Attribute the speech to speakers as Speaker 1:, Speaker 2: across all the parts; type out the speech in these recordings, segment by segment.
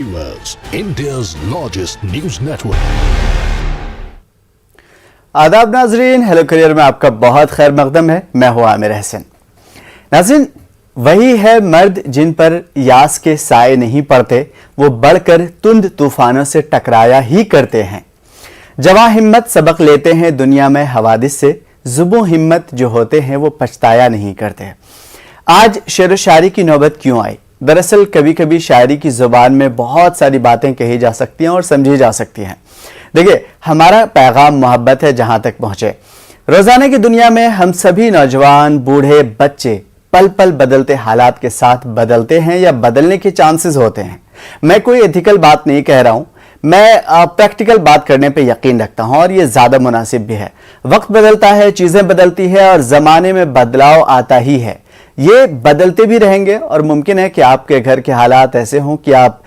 Speaker 1: India's largest news network.
Speaker 2: आदाब नाजरीन, hello career में आपका बहुत खैर मकदम है। मैं हूं आमिर हसन। नाजरीन, वही है मर्द जिन पर यास के साए नहीं पड़ते, वो बढ़कर तुंद तूफानों से टकराया ही करते हैं। जवां हिम्मत सबक लेते हैं दुनिया में हवादिस से, जुबो हिम्मत जो होते हैं वो पछताया नहीं करते। आज शेर व शायरी की नौबत क्यों आई? दरअसल कभी कभी शायरी की जुबान में बहुत सारी बातें कही जा सकती हैं और समझी जा सकती हैं। देखिए, हमारा पैगाम मोहब्बत है जहां तक पहुंचे। रोजाना की दुनिया में हम सभी नौजवान, बूढ़े, बच्चे पल पल बदलते हालात के साथ बदलते हैं या बदलने के चांसेस होते हैं। मैं कोई एथिकल बात नहीं कह रहा हूं, मैं प्रैक्टिकल बात करने पे यकीन रखता हूं और ये ज्यादा मुनासिब भी है। वक्त बदलता है, चीजें बदलती है और जमाने में बदलाव आता ही है। ये बदलते भी रहेंगे और मुमकिन है कि आपके घर के हालात ऐसे हों कि आप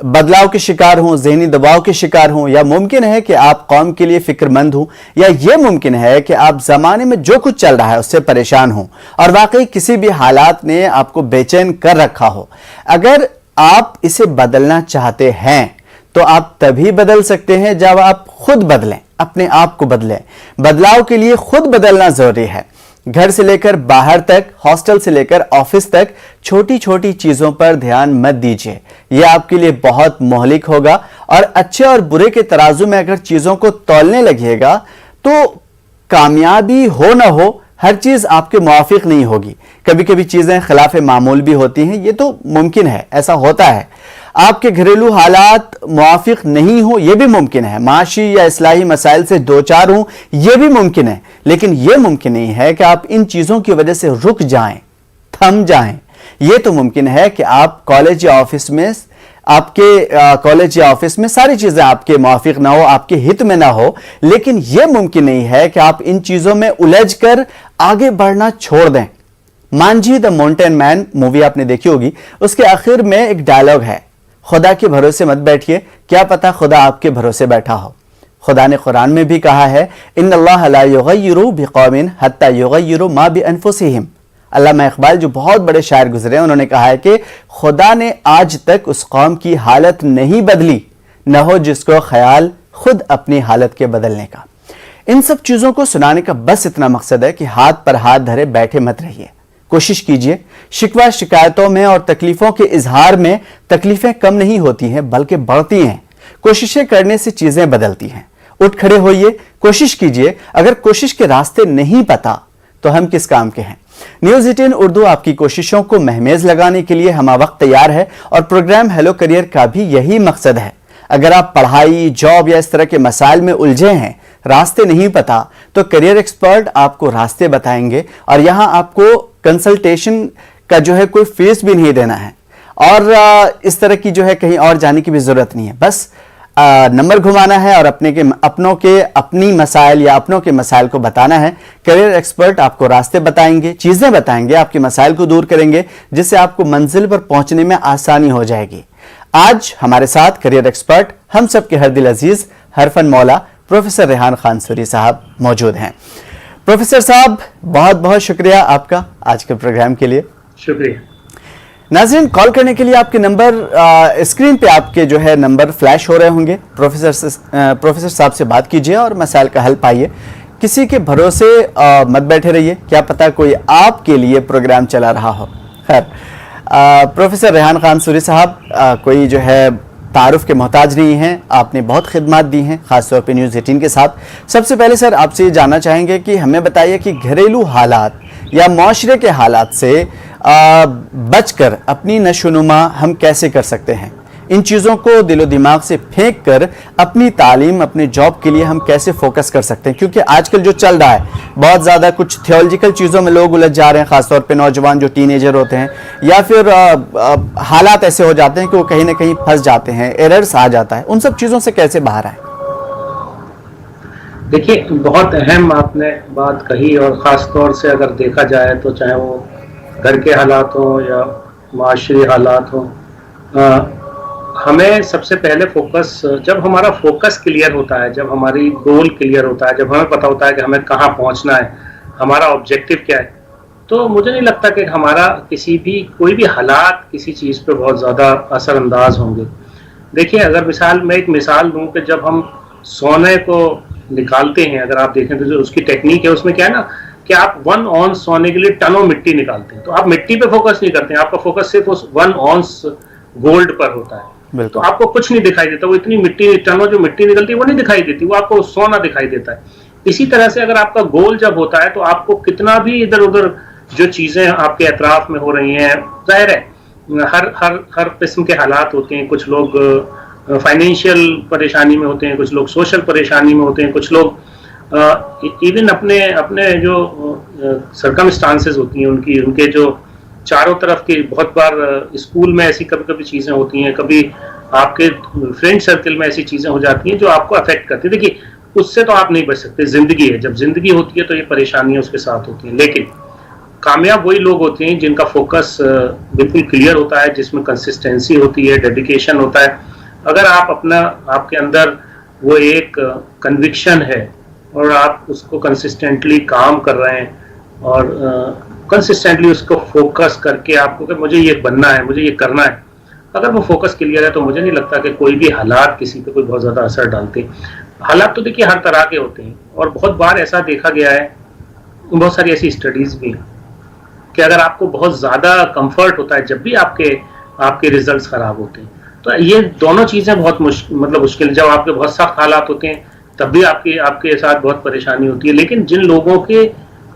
Speaker 2: बदलाव के शिकार हों, ज़हनी दबाव के शिकार हों, या मुमकिन है कि आप कौम के लिए फिक्रमंद हों, या ये मुमकिन है कि आप ज़माने में जो कुछ चल रहा है उससे परेशान हों और वाकई किसी भी हालात ने आपको बेचैन कर रखा हो। अगर आप इसे बदलना चाहते हैं तो आप तभी बदल सकते हैं जब आप खुद बदलें, अपने आप को बदलें। बदलाव के लिए खुद बदलना जरूरी है। घर से लेकर बाहर तक, हॉस्टल से लेकर ऑफिस तक, छोटी छोटी चीजों पर ध्यान मत दीजिए। यह आपके लिए बहुत मोहलिक होगा और अच्छे और बुरे के तराजू में अगर चीजों को तौलने लगिएगा तो कामयाबी हो ना हो, हर चीज आपके मुआफिक नहीं होगी। कभी कभी चीजें खिलाफ मामूल भी होती हैं, ये तो मुमकिन है, ऐसा होता है। आपके घरेलू हालात मुआफिक नहीं हो, यह भी मुमकिन है। माशी या इस्लाही मसाइल से दो चार हों, यह भी मुमकिन है। लेकिन यह मुमकिन नहीं है कि आप इन चीजों की वजह से रुक जाएं, थम जाएं। यह तो मुमकिन है कि आप कॉलेज या ऑफिस में, आपके कॉलेज या ऑफिस में सारी चीजें आपके मुआफिक ना हो, आपके हित में ना हो। लेकिन यह मुमकिन नहीं है कि आप इन चीजों में उलझ कर आगे बढ़ना छोड़ दें। Manjhi the mountain man movie आपने देखी होगी, उसके आखिर में एक डायलॉग है, खुदा के भरोसे मत बैठिए, क्या पता खुदा आपके भरोसे बैठा हो। खुदा ने कुरान में भी कहा है, इन्नल्लाह ला युगय्यिरु बिकौमिन हत्ता युगय्यिरु मा बिअनफुसिहिम। अल्लामा इकबाल जो बहुत बड़े शायर गुजरे, उन्होंने कहा है कि खुदा ने आज तक उस कौम की हालत नहीं बदली, न हो जिसको ख्याल खुद अपनी हालत के बदलने का। इन सब चीजों को सुनाने का बस इतना मकसद है कि हाथ पर हाथ धरे बैठे मत रहिए। कोशिश कीजिए। शिकवा शिकायतों में और तकलीफों के इजहार में तकलीफें कम नहीं होती हैं बल्कि बढ़ती हैं। कोशिशें करने से चीजें बदलती हैं। उठ खड़े होइए, कोशिश कीजिए। अगर कोशिश के रास्ते नहीं पता तो हम किस काम के हैं। न्यूज़ 18 उर्दू आपकी कोशिशों को महमेज लगाने के लिए हम वक्त तैयार है और प्रोग्राम हेलो करियर का भी यही मकसद है। अगर आप पढ़ाई, जॉब या इस तरह के मसाइल में उलझे हैं, रास्ते नहीं पता, तो करियर एक्सपर्ट आपको रास्ते बताएंगे और यहां आपको कंसल्टेशन का जो है कोई फीस भी नहीं देना है और इस तरह की जो है कहीं और जाने की भी जरूरत नहीं है। बस नंबर घुमाना है और अपनों के अपनी मसाइल या अपनों के मसाइल को बताना है। करियर एक्सपर्ट आपको रास्ते बताएंगे, चीजें बताएंगे, आपके मसाइल को दूर करेंगे, जिससे आपको मंजिल पर पहुंचने में आसानी हो जाएगी। आज हमारे साथ करियर एक्सपर्ट, हम सबके हर दिल अजीज, हरफन मौला प्रोफेसर रेहान खान सूरी साहब मौजूद हैं। प्रोफेसर साहब, बहुत बहुत शुक्रिया आपका आज के प्रोग्राम के लिए।
Speaker 3: शुक्रिया।
Speaker 2: नाज़रीन, कॉल करने के लिए आपके नंबर स्क्रीन पे आपके जो है नंबर फ्लैश हो रहे होंगे। प्रोफेसर साहब से बात कीजिए और मसाइल का हल पाइए। किसी के भरोसे मत बैठे रहिए, क्या पता कोई आपके लिए प्रोग्राम चला रहा हो। खैर, प्रोफेसर रेहान खान सूरी साहब कोई जो है तारुफ के मोहताज नहीं हैं। आपने बहुत खिदमत दी हैं, खासतौर पर न्यूज़ 18 के साथ। सबसे पहले सर आपसे ये जानना चाहेंगे कि हमें बताइए कि घरेलू हालात या माशरे के हालात से बचकर अपनी नशोनुमा हम कैसे कर सकते हैं। इन चीज़ों को दिलो दिमाग से फेंक कर अपनी तालीम, अपने जॉब के लिए हम कैसे फोकस कर सकते हैं, क्योंकि आजकल जो चल रहा है बहुत ज़्यादा कुछ थियोलॉजिकल चीज़ों में लोग उलझ जा रहे हैं, खासतौर पे नौजवान जो टीनेजर होते हैं, या फिर हालात ऐसे हो जाते हैं कि वो कहीं ना कहीं फंस जाते हैं, एरर्स आ जाता है। उन सब चीज़ों से कैसे बाहर आए?
Speaker 3: देखिए, बहुत अहम आपने बात कही और ख़ास तौर से अगर देखा जाए तो चाहे वो घर के हालात हों या माशरी हालात हों, हमें सबसे पहले फोकस, जब हमारा फोकस क्लियर होता है, जब हमारी गोल क्लियर होता है, जब हमें पता होता है कि हमें कहाँ पहुँचना है, हमारा ऑब्जेक्टिव क्या है, तो मुझे नहीं लगता कि हमारा किसी भी कोई भी हालात किसी चीज़ पे बहुत ज़्यादा असरअंदाज होंगे। देखिए, अगर मैं एक मिसाल दूं कि जब हम सोने को निकालते हैं, अगर आप देखें तो जो उसकी टेक्निक है उसमें क्या है ना कि आप 1 औंस सोने के लिए टनों मिट्टी निकालते हैं, तो आप मिट्टी पे फोकस नहीं करते हैं, आपका फोकस सिर्फ उस 1 औंस गोल्ड पर होता है। तो आपको कुछ नहीं दिखाई देता, वो इतनी मिट्टी टनों जो मिट्टी निकलती है वो नहीं दिखाई देती, वो आपको सोना दिखाई देता है। इसी तरह से अगर आपका गोल जब होता है तो आपको कितना भी इधर उधर जो चीजें आपके अतराफ में हो रही हैं, जाहिर है हर हर हर किस्म के हालात होते हैं। कुछ लोग फाइनेंशियल परेशानी में होते हैं, कुछ लोग सोशल परेशानी में होते हैं, कुछ लोग इवन अपने अपने जो सरकमस्टांसेस होती हैं उनके जो चारों तरफ की, बहुत बार स्कूल में ऐसी कभी कभी चीज़ें होती हैं, कभी आपके फ्रेंड सर्कल में ऐसी चीज़ें हो जाती हैं जो आपको अफेक्ट करती है। देखिए, उससे तो आप नहीं बच सकते, जिंदगी है, जब जिंदगी होती है तो ये परेशानियां उसके साथ होती हैं। लेकिन कामयाब वही लोग होते हैं जिनका फोकस बिल्कुल क्लियर होता है, जिसमें कंसिस्टेंसी होती है, डेडिकेशन होता है। अगर आपके अंदर वो एक कन्विक्शन है और आप उसको कंसिस्टेंटली काम कर रहे हैं और कंसिस्टेंटली उसको फोकस करके आपको कि मुझे ये बनना है, मुझे ये करना है, अगर वो फोकस क्लियर है तो मुझे नहीं लगता कि कोई भी हालात किसी पे कोई बहुत ज़्यादा असर डालते। हालात तो देखिए हर तरह के होते हैं और बहुत बार ऐसा देखा गया है, बहुत सारी ऐसी स्टडीज़ भी कि अगर आपको बहुत ज़्यादा कंफर्ट होता है जब भी आपके रिजल्ट्स ख़राब होते हैं, तो ये दोनों चीज़ें बहुत मुश्किल। जब आपके बहुत सख्त हालात होते हैं तब भी आपके साथ बहुत परेशानी होती है। लेकिन जिन लोगों के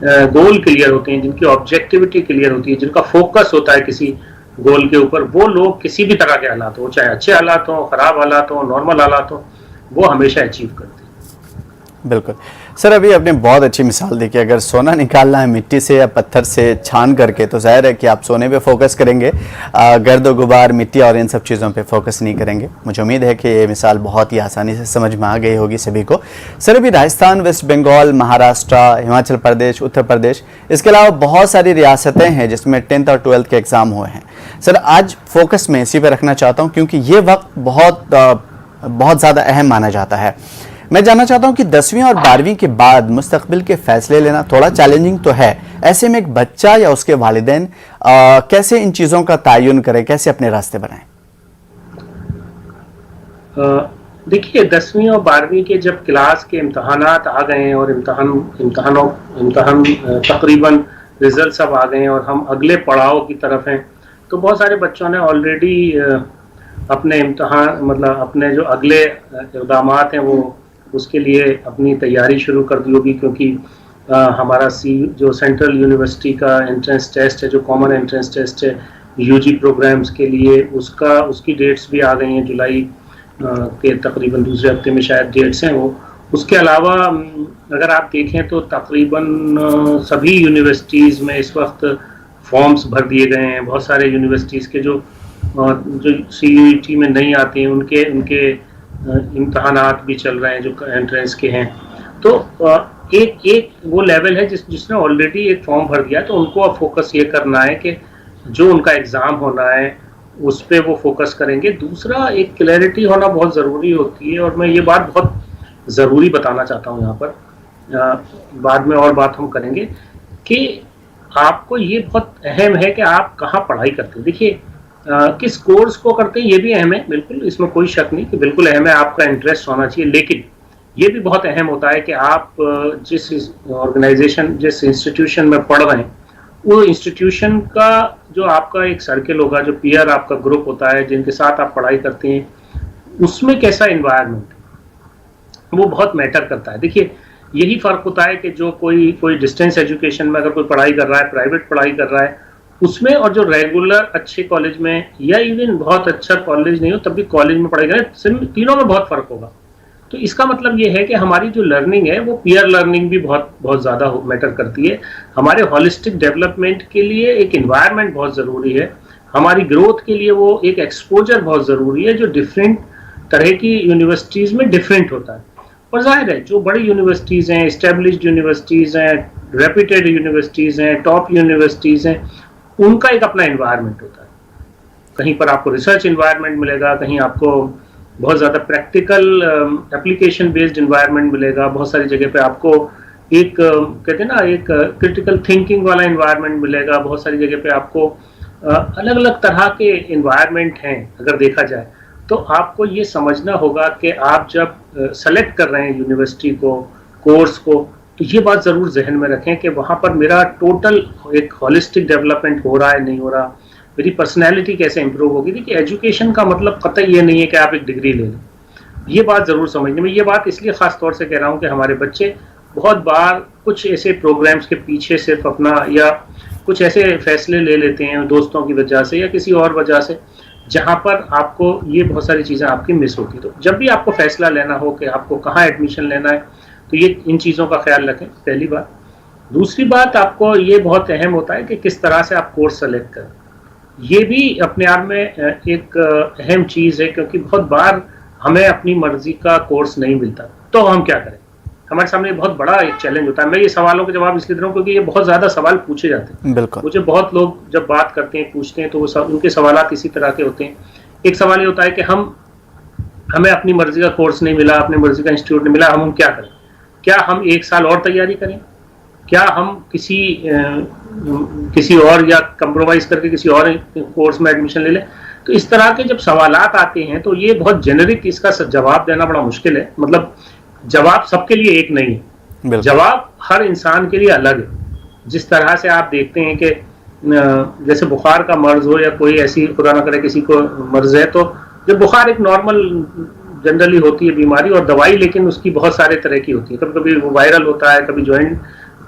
Speaker 3: गोल क्लियर होते हैं, जिनकी ऑब्जेक्टिविटी क्लियर होती है, जिनका फोकस होता है किसी गोल के ऊपर, वो लोग किसी भी तरह के हालात हो, चाहे अच्छे हालात हो, ख़राब हालात हो, नॉर्मल हालात हो, वो हमेशा अचीव करते हैं।
Speaker 2: बिल्कुल सर, अभी आपने बहुत अच्छी मिसाल दी कि अगर सोना निकालना है मिट्टी से या पत्थर से छान करके, तो जाहिर है कि आप सोने पे फोकस करेंगे, गर्द गुबार, मिट्टी और इन सब चीज़ों पे फोकस नहीं करेंगे। मुझे उम्मीद है कि ये मिसाल बहुत ही आसानी से समझ में आ गई होगी सभी को। सर, अभी राजस्थान, वेस्ट बंगाल, महाराष्ट्र, हिमाचल प्रदेश, उत्तर प्रदेश, इसके अलावा बहुत सारी रियासतें हैं जिसमें 10th और 12th के एग्ज़ाम हुए हैं। सर, आज फोकस मैं इसी पर रखना चाहता हूँ क्योंकि ये वक्त बहुत ज़्यादा अहम माना जाता है। मैं जानना चाहता हूं कि 10वीं और 12वीं के बाद मुस्तकबिल के फैसले लेना थोड़ा चैलेंजिंग तो है। ऐसे में एक बच्चा या उसके वालिदैन कैसे इन चीज़ों का तयन करें, कैसे अपने रास्ते बनाएं?
Speaker 3: देखिए, 10वीं और 12वीं के जब क्लास के इम्तहानात आ गए हैं और इम्तहान तकरीबन रिजल्ट सब आ गए हैं और हम अगले पड़ाव की तरफ हैं, तो बहुत सारे बच्चों ने ऑलरेडी अपने इम्तहान अपने जो अगले इक़दामात हैं वो उसके लिए अपनी तैयारी शुरू कर दी होगी। क्योंकि हमारा जो सेंट्रल यूनिवर्सिटी का एंट्रेंस टेस्ट है, जो कॉमन एंट्रेंस टेस्ट है यूजी प्रोग्राम्स के लिए, उसकी डेट्स भी आ गई हैं। जुलाई के तकरीबन दूसरे हफ्ते में शायद डेट्स हैं वो। उसके अलावा अगर आप देखें तो तकरीबन सभी यूनिवर्सिटीज़ में इस वक्त फॉर्म्स भर दिए गए हैं। बहुत सारे यूनिवर्सिटीज़ के जो CUET में नहीं आते हैं उनके इम्तहानात भी चल रहे हैं जो एंट्रेंस के हैं। तो एक वो लेवल है जिसने ऑलरेडी एक फॉर्म भर दिया, तो उनको अब फोकस ये करना है कि जो उनका एग्ज़ाम होना है उस पर वो फोकस करेंगे। दूसरा, एक क्लैरिटी होना बहुत ज़रूरी होती है और मैं ये बात बहुत ज़रूरी बताना चाहता हूँ यहाँ पर, बाद में और बात हम करेंगे कि आपको ये बहुत अहम है कि आप कहाँ पढ़ाई करते हैं। देखिए, किस कोर्स को करते हैं ये भी अहम है, बिल्कुल, इसमें कोई शक नहीं कि बिल्कुल अहम है, आपका इंटरेस्ट होना चाहिए। लेकिन ये भी बहुत अहम होता है कि आप जिस ऑर्गेनाइजेशन, जिस इंस्टीट्यूशन में पढ़ रहे हैं, वो इंस्टीट्यूशन का जो आपका एक सर्कल होगा, जो पीयर आपका ग्रुप होता है, जिनके साथ आप पढ़ाई करते हैं, उसमें कैसा इन्वायरमेंट है, वो बहुत मैटर करता है। देखिए, यही फ़र्क होता है कि जो कोई डिस्टेंस एजुकेशन में अगर कोई पढ़ाई कर रहा है, प्राइवेट पढ़ाई कर रहा है उसमें, और जो रेगुलर अच्छे कॉलेज में या इवन बहुत अच्छा कॉलेज नहीं हो तब भी कॉलेज में पढ़ाई करें, तीनों में बहुत फ़र्क होगा। तो इसका मतलब ये है कि हमारी जो लर्निंग है वो पीयर लर्निंग भी बहुत बहुत ज़्यादा मैटर करती है। हमारे हॉलिस्टिक डेवलपमेंट के लिए एक इन्वायरमेंट बहुत ज़रूरी है। हमारी ग्रोथ के लिए वो एक एक्सपोजर बहुत ज़रूरी है जो डिफरेंट तरह की यूनिवर्सिटीज़ में डिफरेंट होता है। और जाहिर है जो बड़ी यूनिवर्सिटीज़ हैं, इस्टेब्लिश्ड यूनिवर्सिटीज़ हैं, रेप्यूटेड यूनिवर्सिटीज़ हैं, टॉप यूनिवर्सिटीज़ हैं, उनका एक अपना इन्वायरमेंट होता है। कहीं पर आपको रिसर्च इन्वायरमेंट मिलेगा, कहीं आपको बहुत ज़्यादा प्रैक्टिकल एप्लीकेशन बेस्ड इन्वायरमेंट मिलेगा, बहुत सारी जगह पे आपको कहते हैं ना, एक क्रिटिकल थिंकिंग वाला इन्वायरमेंट मिलेगा। बहुत सारी जगह पे आपको अलग अलग तरह के इन्वायरमेंट हैं। अगर देखा जाए तो आपको ये समझना होगा कि आप जब सेलेक्ट कर रहे हैं यूनिवर्सिटी को, कोर्स को, तो ये बात ज़रूर जहन में रखें कि वहाँ पर मेरा टोटल एक होलिस्टिक डेवलपमेंट हो रहा है, नहीं हो रहा, मेरी पर्सनैलिटी कैसे इंप्रूव होगी। देखिए, एजुकेशन का मतलब कतई ये नहीं है कि आप एक डिग्री ले लें। ये बात ज़रूर समझने में, ये बात इसलिए ख़ास तौर से कह रहा हूँ कि हमारे बच्चे बहुत बार कुछ ऐसे प्रोग्राम्स के पीछे सिर्फ अपना या कुछ ऐसे फैसले ले लेते हैं दोस्तों की वजह से या किसी और वजह से, जहाँ पर आपको ये बहुत सारी चीज़ें आपकी मिस होती। तो जब भी आपको फैसला लेना हो कि आपको कहाँ एडमिशन लेना है, तो ये इन चीज़ों का ख्याल रखें, पहली बात। दूसरी बात, आपको ये बहुत अहम होता है कि किस तरह से आप कोर्स सेलेक्ट करें। ये भी अपने आप में एक अहम चीज़ है, क्योंकि बहुत बार हमें अपनी मर्जी का कोर्स नहीं मिलता, तो हम क्या करें। हमारे सामने बहुत बड़ा एक चैलेंज होता है। मैं ये सवालों के जवाब इसलिए दे रहा हूँ क्योंकि ये बहुत ज़्यादा सवाल पूछे जाते हैं।
Speaker 2: बिल्कुल।
Speaker 3: मुझे बहुत लोग जब बात करते हैं, पूछते हैं, तो वो उनके सवाल इसी तरह के होते हैं। एक सवाल ये होता है कि हमें अपनी मर्जी का कोर्स नहीं मिला, अपनी मर्जी का इंस्टीट्यूट नहीं मिला, हम क्या करें। क्या हम 1 साल और तैयारी करें? क्या हम किसी और या कंप्रोमाइज करके किसी और कोर्स में एडमिशन ले लें? तो इस तरह के जब सवालात आते हैं तो ये बहुत जेनरिक, इसका जवाब देना बड़ा मुश्किल है। मतलब जवाब सबके लिए एक नहीं है, जवाब हर इंसान के लिए अलग है। जिस तरह से आप देखते हैं कि जैसे बुखार का मर्ज हो या कोई ऐसी, खुदा ना करे किसी को मर्ज है, तो जब बुखार एक नॉर्मल जनरली होती है बीमारी, और दवाई लेकिन उसकी बहुत सारे तरह की होती है। कभी कभी वो वायरल होता है, कभी जॉइंट,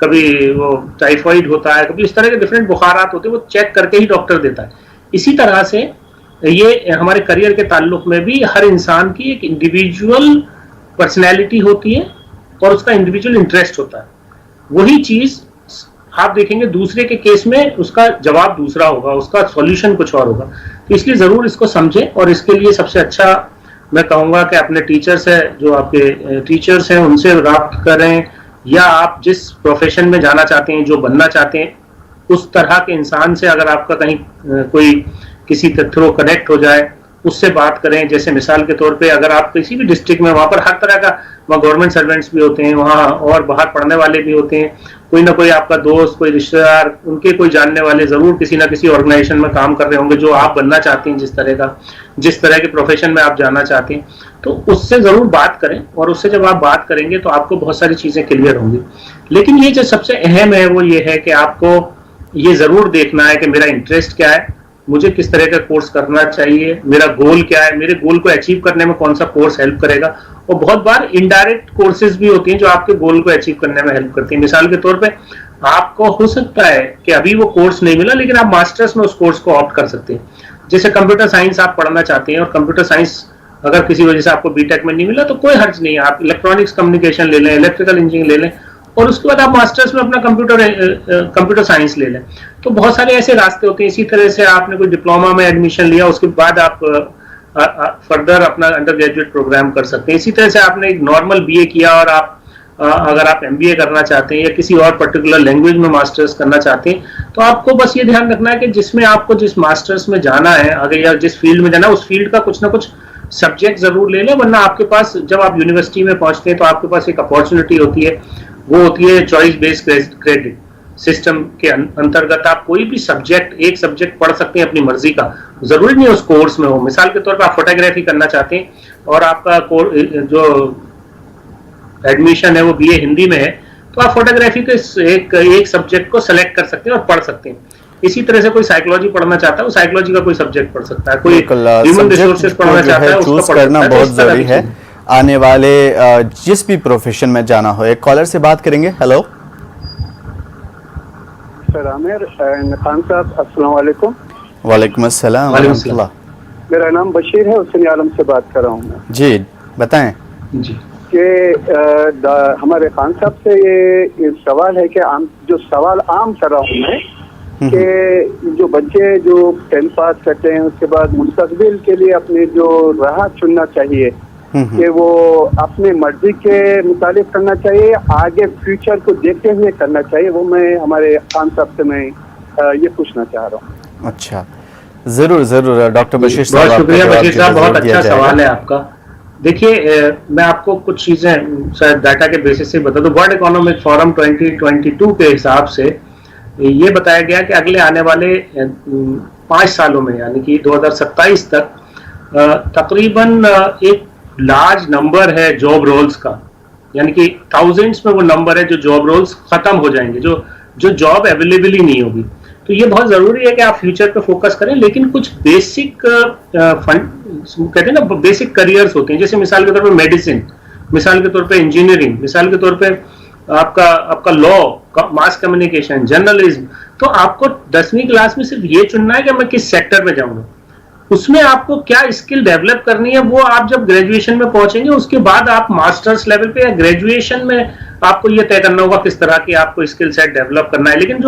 Speaker 3: कभी वो टाइफाइड होता है, कभी इस तरह के डिफरेंट बुखारात होते हैं, वो चेक करके ही डॉक्टर देता है। इसी तरह से ये हमारे करियर के ताल्लुक में भी हर इंसान की एक इंडिविजुअल पर्सनैलिटी होती है और उसका इंडिविजुअल इंटरेस्ट होता है। वही चीज आप देखेंगे दूसरे के केस में उसका जवाब दूसरा होगा, उसका सॉल्यूशन कुछ और होगा। तो इसलिए जरूर इसको समझें, और इसके लिए सबसे अच्छा मैं कहूँगा कि अपने टीचर्स है, जो आपके टीचर्स हैं, उनसे राब्ता करें, या आप जिस प्रोफेशन में जाना चाहते हैं, जो बनना चाहते हैं, उस तरह के इंसान से अगर आपका कहीं कोई किसी के थ्रू कनेक्ट हो जाए, उससे बात करें। जैसे मिसाल के तौर पे अगर आप किसी भी डिस्ट्रिक्ट में, वहाँ पर हर तरह का, वहाँ गवर्नमेंट सर्वेंट्स भी होते हैं वहाँ, और बाहर पढ़ने वाले भी होते हैं, कोई ना कोई आपका दोस्त, कोई रिश्तेदार, उनके कोई जानने वाले जरूर किसी ना किसी ऑर्गेनाइजेशन में काम कर रहे होंगे, जो आप बनना चाहते हैं, जिस तरह के प्रोफेशन में आप जाना चाहते हैं, तो उससे जरूर बात करें। और उससे जब आप बात करेंगे तो आपको बहुत सारी चीजें क्लियर होंगी। लेकिन ये जो सबसे अहम है वो ये है कि आपको ये जरूर देखना है कि मेरा इंटरेस्ट क्या है, मुझे किस तरह का कोर्स करना चाहिए, मेरा गोल क्या है, मेरे गोल को अचीव करने में कौन सा कोर्स हेल्प करेगा। और बहुत बार इनडायरेक्ट कोर्सेज भी होती हैं जो आपके गोल को अचीव करने में हेल्प करती हैं। मिसाल के तौर पे आपको हो सकता है कि अभी वो कोर्स नहीं मिला, लेकिन आप मास्टर्स में उस कोर्स को ऑप्ट कर सकते हैं। जैसे कंप्यूटर साइंस आप पढ़ना चाहते हैं, और कंप्यूटर साइंस अगर किसी वजह से आपको बीटेक में नहीं मिला, तो कोई हर्ज नहीं है, आप इलेक्ट्रॉनिक्स कम्युनिकेशन ले लें, इलेक्ट्रिकल इंजीनियरिंग ले लें, और उसके बाद आप मास्टर्स में अपना कंप्यूटर साइंस ले लें। तो बहुत सारे ऐसे रास्ते होते हैं। इसी तरह से आपने कोई डिप्लोमा में एडमिशन लिया, उसके बाद आप फर्दर अपना अंडर ग्रेजुएट प्रोग्राम कर सकते हैं। इसी तरह से आपने एक नॉर्मल बीए किया, और आप अगर आप एमबीए करना चाहते हैं या किसी और पर्टिकुलर लैंग्वेज में मास्टर्स करना चाहते हैं, तो आपको बस ये ध्यान रखना है कि जिसमें आपको जिस मास्टर्स में जाना है, अगर या जिस फील्ड में जाना है, उस फील्ड का कुछ ना कुछ सब्जेक्ट जरूर ले लें। वरना आपके पास जब आप यूनिवर्सिटी में पहुंचते हैं तो आपके पास एक अपॉर्चुनिटी होती है, वो होती है चॉइस बेस्ड क्रेडिट सिस्टम के अंतर्गत आप कोई भी एक सब्जेक्ट पढ़ सकते हैं अपनी मर्जी का, जरूरी नहीं उस कोर्स में हो। मिसाल के तौर पर आप फोटोग्राफी करना चाहते हैं और आपका जो एडमिशन है वो बीए हिंदी में है, तो आप फोटोग्राफी के एक सब्जेक्ट को सेलेक्ट कर सकते हैं और पढ़ सकते हैं। इसी तरह से कोई साइकोलॉजी पढ़ना चाहता है, वो साइकोलॉजी का कोई सब्जेक्ट पढ़ सकता है, कोई ह्यूमन रिसोर्सेज पढ़ना चाहता है, उसका पढ़ सकता है।
Speaker 2: बहुत जरूरी है आने वाले जिस भी प्रोफेशन में जाना हो। एक कॉलर से बात करेंगे। हेलो
Speaker 4: सर, आमिर खान साहब, अस्सलाम वालेकुम।
Speaker 2: वालेकुम अस्सलाम।
Speaker 4: मेरा नाम बशीर है, हुसैन आलम से बात कर रहा हूँ मैं।
Speaker 2: जी बताएं।
Speaker 4: जी कि हमारे खान साहब से ये सवाल है कि जो सवाल आम कर रहा हूँ मैं, कि जो बच्चे जो 10th पास करते हैं उसके बाद मुस्तकबिल के लिए अपने जो राह चुनना चाहिए, कि वो अपने मर्जी के मुताबिक करना चाहिए, आगे फ्यूचर को देखते हुए करना चाहिए, वो मैं हमारे खान साहब से मैं ये पूछना चाह रहा हूँ।
Speaker 2: अच्छा, जरूर जरूर डॉक्टर बशीर साहब,
Speaker 3: बहुत शुक्रिया बशीर साहब, बहुत अच्छा सवाल है आपका। देखिए मैं आपको कुछ चीजें शायद डाटा के बेसिस से बता दूं। वर्ल्ड इकोनॉमिक फोरम 2022 के हिसाब से ये बताया गया कि अगले आने वाले 5 सालों में यानी कि 2027 तक तकरीबन एक लार्ज नंबर है जॉब रोल्स का, यानी कि थाउजेंड्स में वो नंबर है जो जॉब रोल्स खत्म हो जाएंगे, जो जॉब अवेलेबल ही नहीं होगी। तो ये बहुत जरूरी है कि आप फ्यूचर पे फोकस करें, लेकिन कुछ बेसिक कहते हैं ना बेसिक करियर्स होते हैं, जैसे मिसाल के तौर पे मेडिसिन, मिसाल के तौर पे इंजीनियरिंग, मिसाल के तौर पे आपका लॉ, मास कम्युनिकेशन, जर्नलिज्म। तो आपको 10वीं क्लास में सिर्फ ये चुनना है कि मैं किस सेक्टर में जाऊंगा, उसमें आपको क्या स्किल डेवलप करनी है वो आप जब ग्रेजुएशन में पहुंचेंगे उसके बाद आप मास्टर्स लेवल पे या ग्रेजुएशन में आपको ये तय करना होगा किस तरह की आपको स्किल सेट डेवलप करना है। लेकिन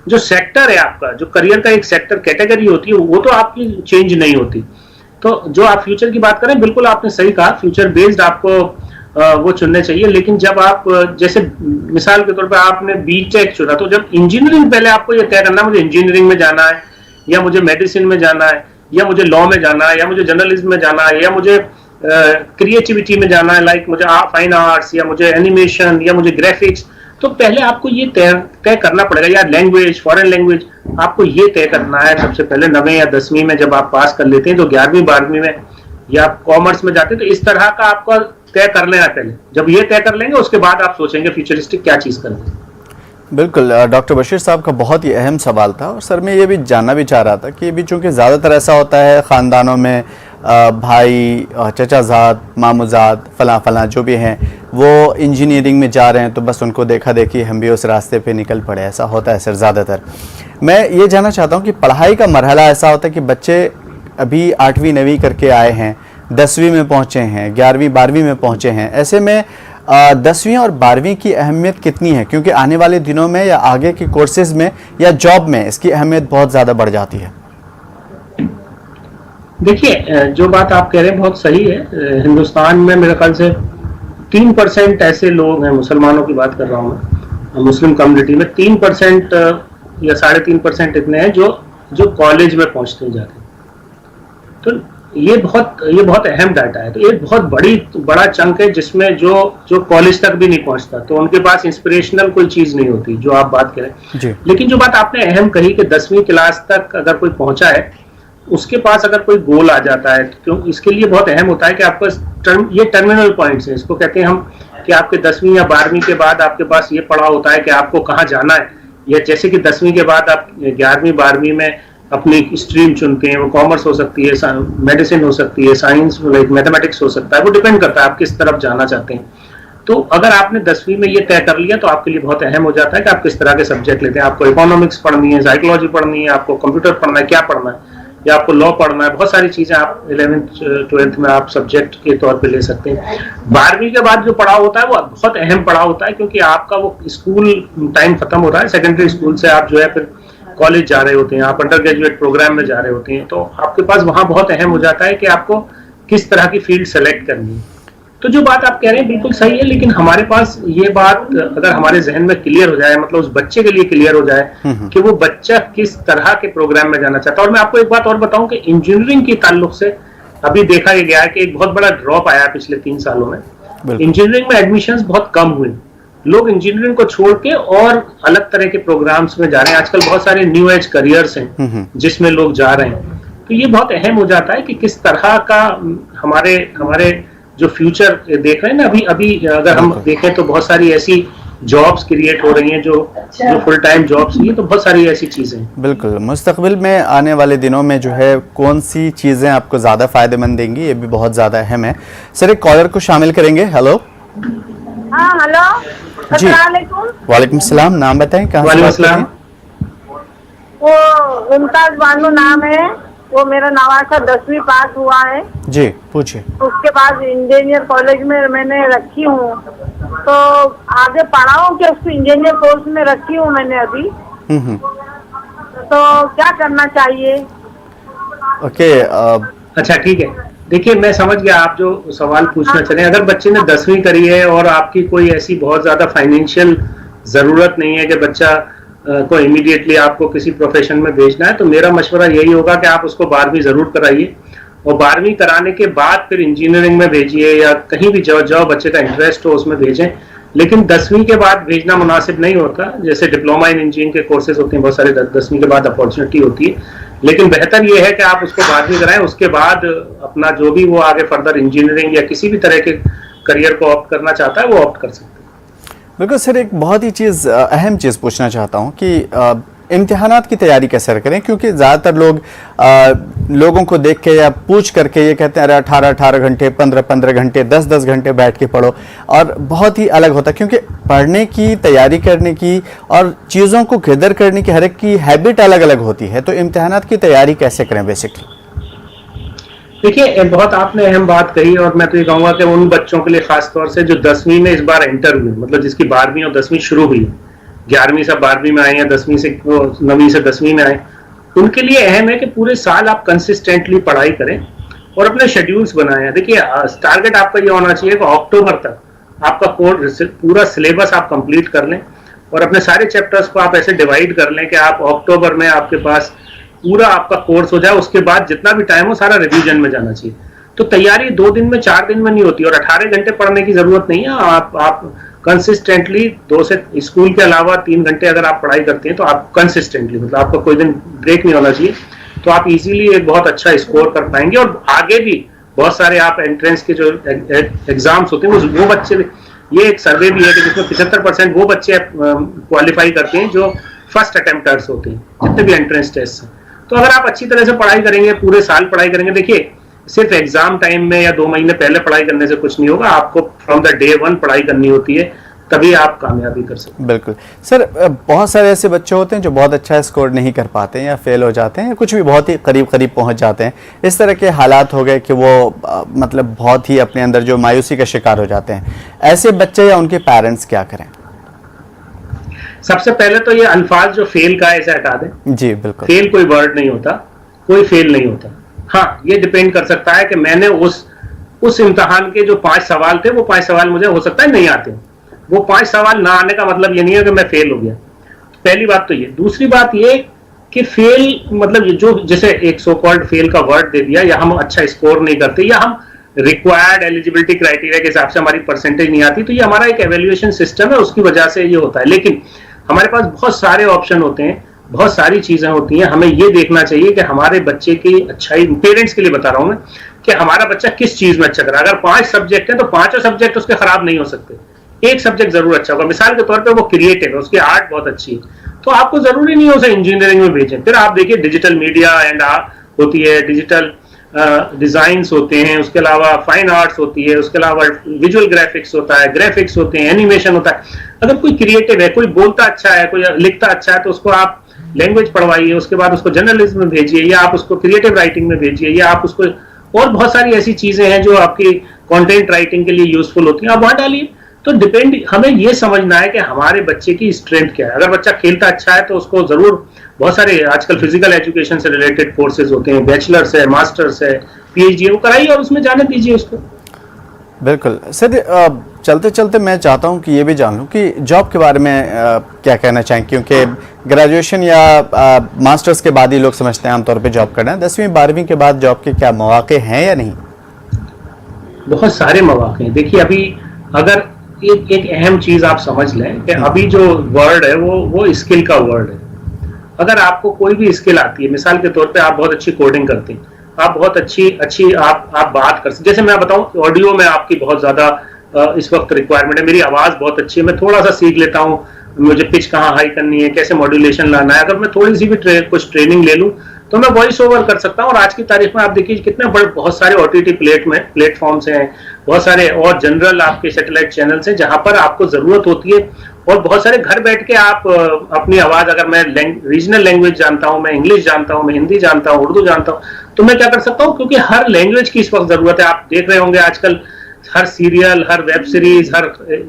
Speaker 3: जो सेक्टर है आपका, जो करियर का एक सेक्टर कैटेगरी होती है, वो तो आपकी चेंज नहीं होती। तो जो आप फ्यूचर की बात करें, बिल्कुल आपने सही कहा, फ्यूचर बेस्ड आपको वो चुनने चाहिए। लेकिन जब आप जैसे मिसाल के तौर पर आपने बीटेक चुना, तो जब इंजीनियरिंग पहले आपको ये तय करना मुझे इंजीनियरिंग में जाना है या मुझे मेडिसिन में जाना है या मुझे लॉ में जाना है या मुझे जर्नलिज्म में जाना है या मुझे क्रिएटिविटी में जाना है, लाइक मुझे फाइन आर्ट्स या मुझे एनिमेशन या मुझे ग्राफिक्स। तो पहले आपको ये तय करना पड़ेगा, या लैंग्वेज, फॉरेन लैंग्वेज, आपको ये तय करना है सबसे पहले 9वीं या 10वीं में जब आप पास कर लेते हैं, तो 11वीं 12वीं में या आप कॉमर्स में जाते हैं, तो इस तरह का आपको तय कर लेना पहले। जब ये तय कर लेंगे उसके बाद आप सोचेंगे फ्यूचरिस्टिक क्या चीज करनी है।
Speaker 2: बिल्कुल, डॉक्टर बशीर साहब का बहुत ही अहम सवाल था, और सर मैं ये भी जानना भी चाह रहा था कि अभी चूँकि ज़्यादातर ऐसा होता है ख़ानदानों में भाई, चचाजाद, मामूजाद, फलां जो भी हैं वो इंजीनियरिंग में जा रहे हैं, तो बस उनको देखा देखी हम भी उस रास्ते पे निकल पड़े, ऐसा होता है सर ज़्यादातर। मैं ये जानना चाहता हूँ कि पढ़ाई का मरहला ऐसा होता है कि बच्चे अभी 8वीं 9वीं करके आए हैं, 10वीं में पहुँचे हैं, 11वीं 12वीं में पहुँचे हैं, ऐसे में 10वीं और 12वीं की अहमियत कितनी है? क्योंकि आने वाले दिनों में या आगे के कोर्सेज में या जॉब में इसकी अहमियत बहुत ज़्यादा बढ़ जाती है।
Speaker 3: देखिए जो बात आप कह रहे हैं बहुत सही है। हिंदुस्तान में मेरे ख्याल से 3% ऐसे लोग हैं, मुसलमानों की बात कर रहा हूँ मैं, मुस्लिम कम्युनिटी में 3% या 3.5% इतने हैं जो कॉलेज में पहुंचते जाते हैं। तो ये बहुत अहम डाटा है। तो एक बहुत बड़ा चंक है जिसमें जो कॉलेज तक भी नहीं पहुंचता, तो उनके पास इंस्पिरेशनल कोई चीज नहीं होती, जो आप बात करें। लेकिन जो बात आपने अहम कही कि 10वीं क्लास तक अगर कोई पहुंचा है, उसके पास अगर कोई गोल आ जाता है, तो इसके लिए बहुत अहम होता है कि आपका ये टर्मिनल पॉइंट्स है, इसको कहते हैं हम, कि आपके 10वीं या 12वीं के बाद आपके पास ये पड़ा होता है कि आपको कहाँ जाना है। या जैसे कि 10वीं के बाद आप 11वीं 12वीं में अपनी स्ट्रीम चुनते हैं, वो कॉमर्स हो सकती है, मेडिसिन हो सकती है, साइंस लाइक मैथमेटिक्स हो सकता है, वो डिपेंड करता है आप किस तरफ जाना चाहते हैं। तो अगर आपने 10वीं में ये तय कर लिया तो आपके लिए बहुत अहम हो जाता है कि आप किस तरह के सब्जेक्ट लेते हैं। आपको इकोनॉमिक्स पढ़नी है, साइकोलॉजी पढ़नी है, आपको कंप्यूटर पढ़ना है, क्या पढ़ना है, या आपको लॉ पढ़ना है, बहुत सारी चीजें आप 11th 12th में आप सब्जेक्ट के तौर पे ले सकते हैं। 12वीं के बाद जो पढ़ाव होता है वो बहुत अहम पढ़ाव होता है, क्योंकि आपका वो स्कूल टाइम खत्म होता है, सेकेंडरी स्कूल से आप जो है फिर कॉलेज जा रहे होते हैं, आप अंडर ग्रेजुएट प्रोग्राम में जा रहे होते हैं, तो आपके पास वहां बहुत अहम हो जाता है कि आपको किस तरह की फील्ड सेलेक्ट करनी है। तो जो बात आप कह रहे हैं बिल्कुल सही है, लेकिन हमारे पास ये बात अगर हमारे जहन में क्लियर हो जाए, मतलब उस बच्चे के लिए क्लियर हो जाए कि वो बच्चा किस तरह के प्रोग्राम में जाना चाहता है। और मैं आपको एक बात और बताऊं कि इंजीनियरिंग के ताल्लुक से अभी देखा गया है कि एक बहुत बड़ा ड्रॉप आया पिछले 3 सालों में। इंजीनियरिंग में एडमिशंस बहुत कम हुए, लोग इंजीनियरिंग को छोड़ के और अलग तरह के प्रोग्राम्स में जा रहे हैं। आजकल बहुत सारे न्यू एज करियर्स हैं जिसमें लोग जा रहे हैं। तो ये बहुत अहम हो जाता है कि किस तरह का हमारे जो फ्यूचर देख रहे हैं ना, अभी अगर हम देखें तो बहुत सारी ऐसी जॉब्स क्रिएट हो रही हैं जो फुल टाइम जॉब्स, ये तो बहुत सारी ऐसी चीजें।
Speaker 2: बिल्कुल, मुस्तकबिल में आने वाले दिनों में जो है कौन सी चीजें आपको ज्यादा फायदेमंद देंगी, ये भी बहुत ज्यादा अहम है। सर एक कॉलर को शामिल करेंगे। हेलो।
Speaker 5: हाँ हेलो
Speaker 2: जी, वालेकुम सलाम, नाम बताएं, कहाँ से बात कर रहे हैं?
Speaker 5: वो मुमताज बानो नाम है, वो मेरा नवासा 10वीं पास हुआ है
Speaker 2: जी, पूछिए।
Speaker 5: उसके बाद इंजीनियर कॉलेज में मैंने रखी हूँ, तो आगे पढ़ाऊँ कि उसको इंजीनियर कोर्स में रखी हूँ मैंने अभी, तो क्या करना चाहिए?
Speaker 2: ओके,
Speaker 3: अच्छा ठीक है, देखिए मैं समझ गया आप जो सवाल पूछना चाह रहे हैं। अगर बच्चे ने 10वीं करी है और आपकी कोई ऐसी बहुत ज्यादा फाइनेंशियल जरूरत नहीं है कि बच्चा को इमीडिएटली आपको किसी प्रोफेशन में भेजना है, तो मेरा मशवरा यही होगा कि आप उसको 12वीं जरूर कराइए और 12वीं कराने के बाद फिर इंजीनियरिंग में भेजिए या कहीं भी जो बच्चे का इंटरेस्ट हो उसमें भेजें। लेकिन 10वीं के बाद भेजना मुनासिब नहीं होता। जैसे डिप्लोमा इन इंजीनियरिंग के कोर्सेज होते हैं बहुत सारे, 10वीं के बाद अपॉर्चुनिटी होती है। लेकिन बेहतर ये है कि आप उसको 12वीं कराएं, उसके बाद अपना जो भी वो आगे फर्दर इंजीनियरिंग या किसी भी तरह के करियर को ऑप्ट करना चाहता है वो ऑप्ट कर सकता है।
Speaker 2: बिल्कुल सर, एक बहुत ही अहम चीज़ पूछना चाहता हूँ कि इम्तिहानात की तैयारी कैसे करें, क्योंकि ज़्यादातर लोगों को देख के या पूछ करके ये कहते हैं अरे 18 घंटे 15 घंटे 10 घंटे बैठ के पढ़ो, और बहुत ही अलग होता है क्योंकि पढ़ने की तैयारी करने की और चीज़ों को गैदर करने की हर एक की हैबिट अलग अलग होती है। तो इम्तिहानात की तैयारी कैसे करें बेसिकली?
Speaker 3: देखिए, बहुत आपने अहम बात कही, और मैं तो ये कहूँगा कि उन बच्चों के लिए खास तौर से जो 10वीं में इस बार एंटर हुए, मतलब जिसकी 12वीं और 10वीं शुरू हुई, 11वीं से 12वीं में आए या 10वीं से 9वीं से 10वीं में आए, उनके लिए अहम है कि पूरे साल आप कंसिस्टेंटली पढ़ाई करें और अपने शेड्यूल्स बनाएं। देखिए, टारगेट आपका ये होना चाहिए कि अक्टूबर तक आपका पूरा सिलेबस आप कंप्लीट कर लें और अपने सारे चैप्टर्स को आप ऐसे डिवाइड कर लें कि आप अक्टूबर में आपके पास पूरा आपका कोर्स हो जाए। उसके बाद जितना भी टाइम हो सारा रिवीजन में जाना चाहिए। तो तैयारी 2 दिन में 4 दिन में नहीं होती, और 18 घंटे पढ़ने की जरूरत नहीं है। आप कंसिस्टेंटली 2 से स्कूल के अलावा 3 घंटे अगर आप पढ़ाई करते हैं तो आप कंसिस्टेंटली, मतलब आपका कोई दिन ब्रेक नहीं होना चाहिए, तो आप इजीली एक बहुत अच्छा स्कोर कर पाएंगे। और आगे भी बहुत सारे आप एंट्रेंस के जो एग्जाम्स होते हैं वो बच्चे, ये एक सर्वे भी है कि जिसमें 75% वो बच्चे क्वालिफाई करते हैं जो फर्स्ट अटेम्प्टर्स होते हैं जितने भी एंट्रेंस टेस्ट हैं। तो अगर आप अच्छी तरह से पढ़ाई करेंगे, पूरे साल पढ़ाई करेंगे, देखिए सिर्फ एग्जाम टाइम में या 2 महीने पहले पढ़ाई करने से कुछ नहीं होगा। आपको फ्रॉम द डे 1 पढ़ाई करनी होती है, तभी आप कामयाबी कर सकते हैं।
Speaker 2: बिल्कुल सर, बहुत सारे ऐसे बच्चे होते हैं जो बहुत अच्छा स्कोर नहीं कर पाते हैं या फेल हो जाते हैं या कुछ भी बहुत ही करीब पहुंच जाते हैं। इस तरह के हालात हो गए कि वो मतलब बहुत ही अपने अंदर जो मायूसी का शिकार हो जाते हैं। ऐसे बच्चे या उनके पेरेंट्स क्या करें?
Speaker 3: सबसे पहले तो ये अल्फाज जो फेल का ऐसे हटा दें।
Speaker 2: जी बिल्कुल,
Speaker 3: फेल कोई वर्ड नहीं होता, कोई फेल नहीं होता। हाँ, ये डिपेंड कर सकता है कि मैंने उस इम्तिहान के जो 5 सवाल थे वो 5 सवाल मुझे हो सकता है नहीं आते। वो 5 सवाल ना आने का मतलब ये नहीं है कि मैं फेल हो गया। पहली बात तो ये। दूसरी बात ये कि फेल मतलब जो जैसे एक सो कॉल्ड फेल का वर्ड दे दिया, या हम अच्छा स्कोर नहीं करते, या हम रिक्वायर्ड एलिजिबिलिटी क्राइटेरिया के हिसाब से हमारी परसेंटेज नहीं आती, तो ये हमारा एक एवेल्युएशन सिस्टम है, उसकी वजह से ये होता है। लेकिन हमारे पास बहुत सारे ऑप्शन होते हैं, बहुत सारी चीजें होती हैं। हमें ये देखना चाहिए कि हमारे बच्चे की अच्छाई, पेरेंट्स के लिए बता रहा हूं मैं, कि हमारा बच्चा किस चीज में अच्छा कर रहा है। अगर 5 सब्जेक्ट हैं तो 5 सब्जेक्ट उसके खराब नहीं हो सकते, एक सब्जेक्ट जरूर अच्छा होगा। मिसाल के तौर पे वो क्रिएटिव है, उसकी आर्ट बहुत अच्छी है, तो आपको जरूरी नहीं हो उसे इंजीनियरिंग में भेजें। फिर आप देखिए डिजिटल मीडिया एंड आर्ट होती है, डिजिटल डिजाइन्स होते हैं, उसके अलावा फाइन आर्ट्स होती है, उसके अलावा विजुअल ग्राफिक्स होता है, ग्राफिक्स होते हैं, एनिमेशन होता है। अगर कोई क्रिएटिव है, कोई बोलता अच्छा है, कोई लिखता अच्छा है, तो उसको आप लैंग्वेज पढ़वाइए, उसके बाद उसको जर्नलिज्म में भेजिए, या आप उसको क्रिएटिव राइटिंग में भेजिए, या आप उसको, और बहुत सारी ऐसी चीजें हैं जो आपकी कंटेंट राइटिंग के लिए यूजफुल होती हैं, आप वहां डालिए। तो डिपेंड, हमें ये समझना है कि हमारे बच्चे की स्ट्रेंथ क्या है। अगर बच्चा खेलता अच्छा है तो उसको जरूर, बहुत सारे आजकल फिजिकल एजुकेशन से रिलेटेड कोर्सेज होते हैं, बैचलर्स है, मास्टर्स है, पीएचडी, वो कराइए और उसमें जाने दीजिए उसको।
Speaker 2: बिल्कुल सर, चलते चलते मैं चाहता हूं कि ये भी जान लूं कि जॉब के बारे में क्या कहना चाहें, क्योंकि ग्रेजुएशन या मास्टर्स के बाद ही लोग समझते हैं आमतौर पे जॉब करना है। 10वीं 12वीं के बाद जॉब के क्या मौके हैं या नहीं?
Speaker 3: बहुत सारे मौके हैं। देखिए, अभी अगर एक अहम चीज आप समझ लें कि अभी जो वर्ड है वो स्किल का वर्ड है। अगर आपको कोई भी स्किल आती है, मिसाल के तौर पे आप बहुत अच्छी कोडिंग करते हैं, आप बहुत अच्छी आप बात कर सकते, जैसे मैं बताऊं ऑडियो में आपकी बहुत ज्यादा इस वक्त रिक्वायरमेंट है। मेरी आवाज बहुत अच्छी है, मैं थोड़ा सा सीख लेता हूं, मुझे पिच कहाँ हाई करनी है, कैसे मॉड्यूलेशन लाना है। अगर मैं थोड़ी सी भी कुछ ट्रेनिंग ले लूं तो मैं वॉइस ओवर कर सकता हूं। और आज की तारीख में आप देखिए कितने बड़े, बहुत सारे OTT प्लेटफॉर्म्स हैं, बहुत सारे और जनरल आपके सैटेलाइट चैनल्स हैं जहां पर आपको जरूरत होती है। और बहुत सारे घर बैठ के आप अपनी आवाज, अगर मैं रीजनल लैंग्वेज जानता हूं, मैं इंग्लिश जानता हूं, मैं हिंदी जानता हूं, उर्दू जानता हूं, तो मैं क्या कर सकता हूं, क्योंकि हर लैंग्वेज की इस वक्त जरूरत है। आप देख रहे होंगे आजकल हर सीरियल, हर वेब सीरीज, हर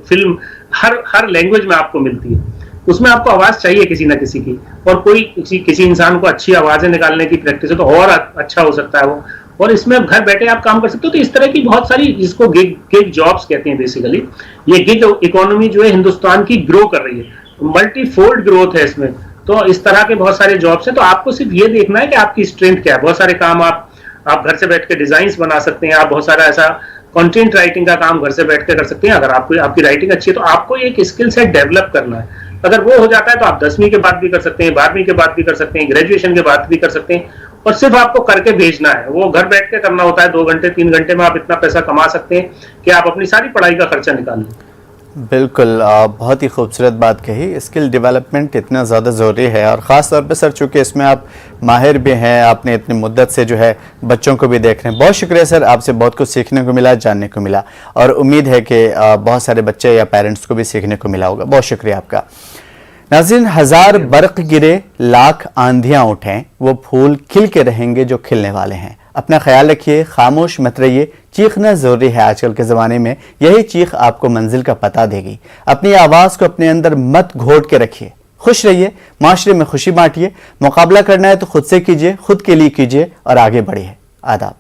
Speaker 3: फिल्म, हर लैंग्वेज में आपको मिलती है। उसमें आपको आवाज चाहिए किसी ना किसी की, और कोई किसी इंसान को अच्छी आवाजें निकालने की प्रैक्टिस है तो और अच्छा हो सकता है वो। और इसमें घर बैठे आप काम कर सकते हो। तो इस तरह की बहुत सारी, जिसको गिग जॉब्स कहते हैं बेसिकली, ये गिग इकोनॉमी जो है हिंदुस्तान की ग्रो कर रही है, मल्टीफोल्ड ग्रोथ है इसमें। तो इस तरह के बहुत सारे जॉब्स हैं, तो आपको सिर्फ ये देखना है कि आपकी स्ट्रेंथ क्या है। बहुत सारे काम आप आप घर से बैठ के डिजाइन बना सकते हैं, आप बहुत सारा ऐसा कंटेंट राइटिंग का काम घर से बैठ के कर सकते हैं। अगर आपको आपकी राइटिंग अच्छी है तो आपको एक स्किल सेट डेवलप करना है। अगर वो हो जाता है तो आप 10वीं के बाद भी कर सकते हैं, 12वीं के बाद भी कर सकते हैं, ग्रेजुएशन के बाद भी कर सकते हैं, और सिर्फ आपको करके भेजना है। वो घर बैठ के करना होता है, 2 घंटे 3 घंटे में आप इतना पैसा कमा सकते हैं कि आप अपनी सारी पढ़ाई का खर्चा निकाल लें।
Speaker 2: बिल्कुल, बहुत ही खूबसूरत बात कही। स्किल डेवलपमेंट इतना ज़्यादा ज़रूरी है, और ख़ास तौर पे सर चूँकि इसमें आप माहिर भी हैं, आपने इतनी मुद्दत से जो है बच्चों को भी देख रहे हैं। बहुत शुक्रिया सर, आपसे बहुत कुछ सीखने को मिला, जानने को मिला, और उम्मीद है कि बहुत सारे बच्चे या पेरेंट्स को भी सीखने को मिला होगा। बहुत शुक्रिया आपका। नाज़रीन, 1000 बर्क़ गिरे, लाख आंधियाँ उठें, वो फूल खिल के रहेंगे जो खिलने वाले हैं। अपना ख्याल रखिए, खामोश मत रहिए। चीखना ज़रूरी है आजकल के ज़माने में, यही चीख आपको मंजिल का पता देगी। अपनी आवाज़ को अपने अंदर मत घोट के रखिए। खुश रहिए, माशरे में खुशी बांटिए। मुकाबला करना है तो खुद से कीजिए, खुद के लिए कीजिए और आगे बढ़िए। आदाब।